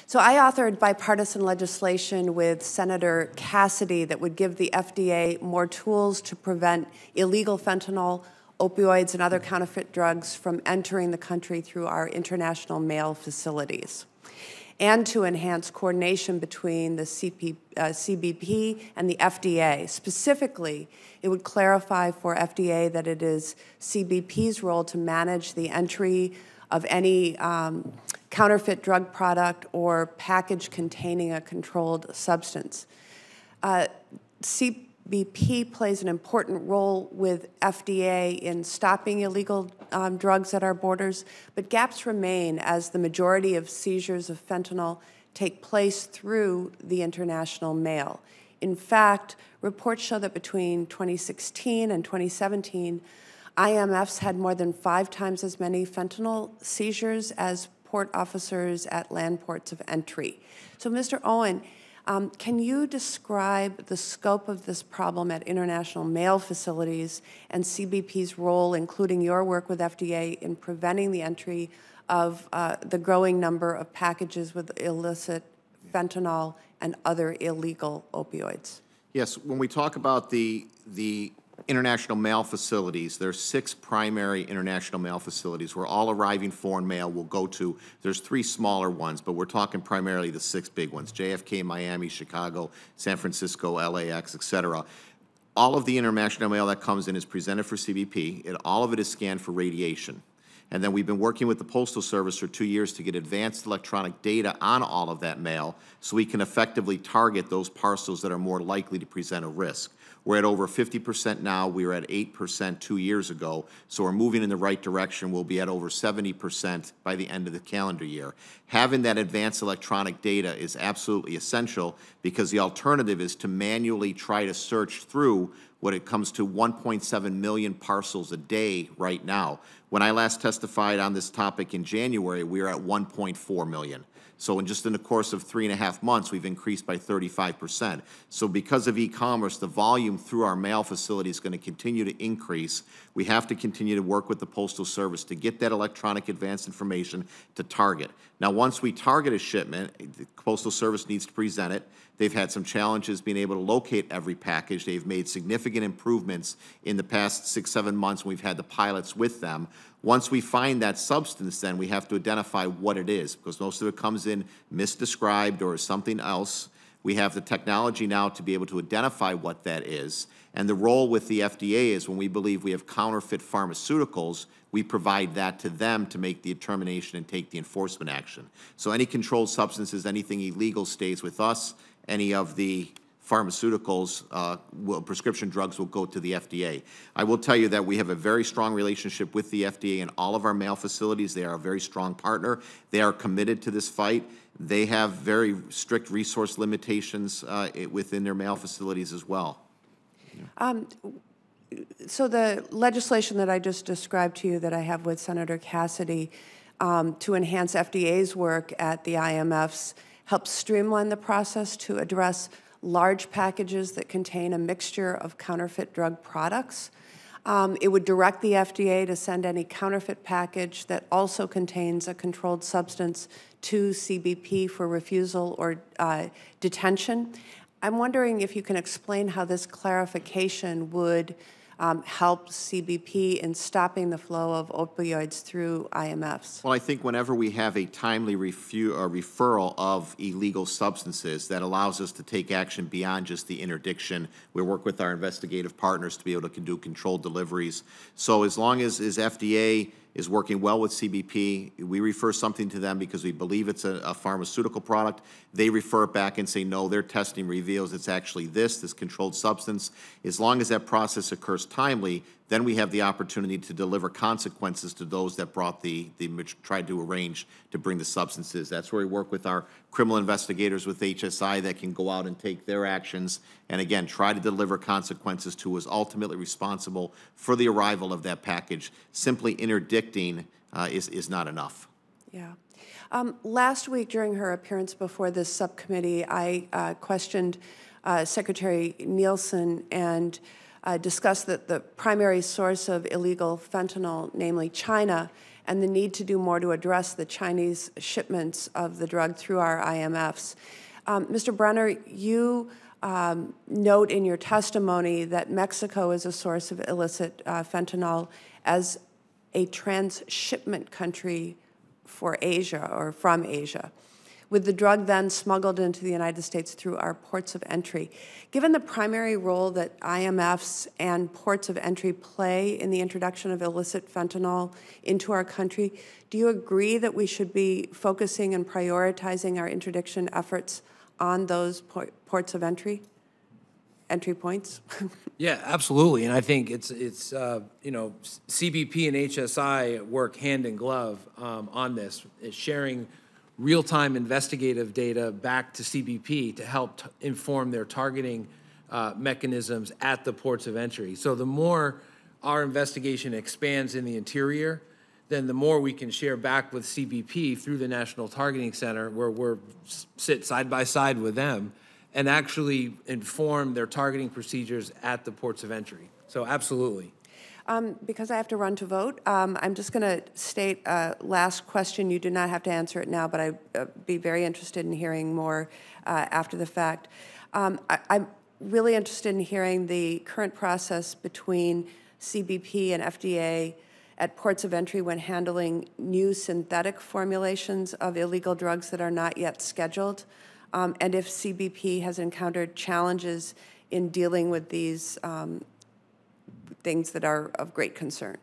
So I authored bipartisan legislation with Senator Cassidy that would give the FDA more tools to prevent illegal fentanyl, opioids, and other counterfeit drugs from entering the country through our international mail facilities, and to enhance coordination between the CBP and the FDA. Specifically, it would clarify for FDA that it is CBP's role to manage the entry of any counterfeit drug product or package containing a controlled substance. CBP plays an important role with FDA in stopping illegal drugs at our borders, but gaps remain as the majority of seizures of fentanyl take place through the international mail. In fact, reports show that between 2016 and 2017, IMFs had more than 5 times as many fentanyl seizures as port officers at land ports of entry. So, Mr. Owen, can you describe the scope of this problem at international mail facilities and CBP's role, including your work with FDA, in preventing the entry of the growing number of packages with illicit fentanyl and other illegal opioids? Yes, when we talk about the international mail facilities, there's 6 primary international mail facilities where all arriving foreign mail will go to. There's 3 smaller ones, but we're talking primarily the 6 big ones: JFK, Miami, Chicago, San Francisco, LAX, etc. All of the international mail that comes in is presented for CBP, and all of it is scanned for radiation. And then we've been working with the Postal Service for 2 years to get advanced electronic data on all of that mail so we can effectively target those parcels that are more likely to present a risk. We're at over 50% now. We were at 8% 2 years ago, so we're moving in the right direction. We'll be at over 70% by the end of the calendar year. Having that advanced electronic data is absolutely essential because the alternative is to manually try to search through what it comes to 1.7 million parcels a day right now. When I last testified on this topic in January, we were at 1.4 million. So in the course of 3.5 months, we've increased by 35%. So because of e-commerce, the volume through our mail facility is going to continue to increase. We have to continue to work with the Postal Service to get that electronic advanced information to target. Now, once we target a shipment, the Postal Service needs to present it. They've had some challenges being able to locate every package. They've made significant improvements in the past 6-7 months when we've had the pilots with them. Once we find that substance, then we have to identify what it is, because most of it comes in misdescribed or something else. We have the technology now to be able to identify what that is. And the role with the FDA is when we believe we have counterfeit pharmaceuticals, we provide that to them to make the determination and take the enforcement action. So any controlled substances, anything illegal stays with us. Any of the pharmaceuticals, prescription drugs will go to the FDA. I will tell you that we have a very strong relationship with the FDA in all of our mail facilities. They are a very strong partner. They are committed to this fight. They have very strict resource limitations within their mail facilities as well. So the legislation that I just described to you that I have with Senator Cassidy to enhance FDA's work at the IMFs helps streamline the process to address large packages that contain a mixture of counterfeit drug products. It would direct the FDA to send any counterfeit package that also contains a controlled substance to CBP for refusal or detention. I'm wondering if you can explain how this clarification would help CBP in stopping the flow of opioids through IMFs? Well, I think whenever we have a timely referral of illegal substances, that allows us to take action beyond just the interdiction. We work with our investigative partners to be able to do controlled deliveries. So as long as FDA is working well with CBP, we refer something to them because we believe it's a pharmaceutical product. They refer it back and say, no, their testing reveals it's actually this controlled substance. As long as that process occurs timely, then we have the opportunity to deliver consequences to those that brought tried to arrange to bring the substances. That's where we work with our criminal investigators with HSI that can go out and take their actions and, again, try to deliver consequences to who is ultimately responsible for the arrival of that package. Simply interdicting is not enough. Yeah. Last week during her appearance before this subcommittee, I questioned Secretary Nielsen and discussed that the primary source of illegal fentanyl, namely China, and the need to do more to address the Chinese shipments of the drug through our IMFs. Mr. Brenner, you note in your testimony that Mexico is a source of illicit fentanyl as a transshipment country for Asia or from Asia, with the drug then smuggled into the United States through our ports of entry. Given the primary role that IMFs and ports of entry play in the introduction of illicit fentanyl into our country, do you agree that we should be focusing and prioritizing our interdiction efforts on those ports of entry points? Yeah, absolutely. And I think it's you know, CBP and HSI work hand in glove on this, sharing real-time investigative data back to CBP to help inform their targeting mechanisms at the ports of entry. So the more our investigation expands in the interior, then the more we can share back with CBP through the National Targeting Center, where we're sit side by side with them and actually inform their targeting procedures at the ports of entry. So absolutely. Because I have to run to vote, I'm just going to state a last question. You do not have to answer it now, but I'd be very interested in hearing more after the fact. I'm really interested in hearing the current process between CBP and FDA at ports of entry when handling new synthetic formulations of illegal drugs that are not yet scheduled, and if CBP has encountered challenges in dealing with these things that are of great concern.